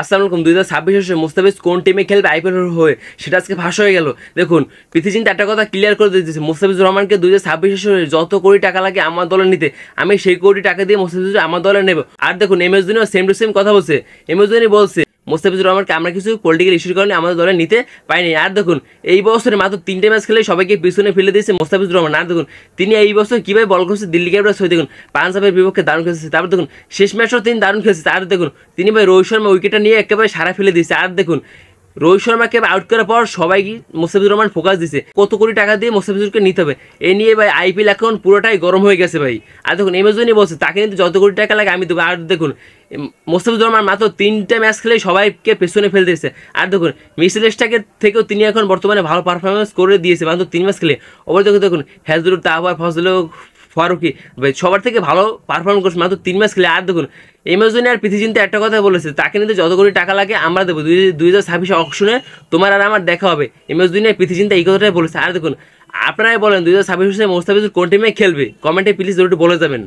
আসসালামু আলাইকুম। 2026 বর্ষে মুস্তাফিজ কোন টিমে খেলবে আইপিএল হয়ে সেটা আজকে ফাঁস হয়ে গেল। দেখুন, পৃথ্বী চিন্তা একটা কথা ক্লিয়ার করে দিতেছে, মুস্তাফিজুর রহমানকে 2026 বর্ষে যত কোটি টাকা লাগে আমার দলে নিতে, আমি সেই কোটি টাকা দিয়ে মুস্তাফিজুর আমার দলে নেব। আর দেখুন, এমএস ধোনিও সেম টু সেম কথা বলছে। এমএস ধোনি বলছে মুস্তাফিজুর রহমানকে আমরা কিছু পলিটিক্যাল ইস্যুর কারণে আমাদের দলে নিতে পাইনি। আর দেখুন, এই বছরে মাত্র 3টে ম্যাচ খেলে সবাইকে পিছনে ফেলে দিয়েছে মুস্তাফিজুর রহমান। আর দেখুন, তিনি এই বছর কীভাবে বল করছে দিল্লি ক্যাপিটালস হয়ে, দেখুন পাঞ্জাবের বিপক্ষে দারুণ খেলছে। তারপর দেখুন শেষ ম্যাচও তিনি দারুণ খেলছে। আর দেখুন, তিনি ভাই রোহিত শর্মা উইকেটটা নিয়ে একেবারে সারা ফেলে দিয়েছে। আর দেখুন, রোহিত শর্মাকে আউট করার পর সবাই মুস্তাফিজুর রহমান ফোকাস দিছে কত কোটি টাকা দিয়ে মুস্তাফিজুরকে নিতে হবে। এ নিয়ে ভাই আইপিএল অ্যাকাউন্ট পুরোটাই গরম হয়ে গেছে ভাই। আর দেখুন, এমএস ধোনি বলছে তাকে কিন্তু যত কোটি টাকা লাগে আমি দেবো। আর দেখুন, মুস্তাফিজুর রহমান মাত্র 3টে ম্যাচ খেলে সবাইকে পেছনে ফেলে দিয়েছে। আর দেখুন, মিচেল স্টার্কের থেকেও তিনি এখন বর্তমানে ভালো পারফরমেন্স করে দিয়েছে মাত্র 3 ম্যাচ খেলে। ওপর দেখুন হেজরুল তাওয়ার ফজল ফারুকি ভাই সবার থেকে ভালো পারফর্ম করছে মাত্র 3 ম্যাচ খেলে। আর দেখুন, এমএস ধোনি আর পৃথ্বী চিন্তা একটা কথা বলেছে, তাকে নিতে যত কোটি টাকা লাগে আমরা দেবো, 2026 অকশনে তোমার আর আমার দেখা হবে। এমএস ধোনি আর পৃথ্বী চিন্তা এই কথাটাই বলেছে। আর দেখুন, আপনারাই বলেন 2026 মুস্তাফিজুর কোন টিমে খেলবে, কমেন্টে প্লিজ একটু বলে যাবেন।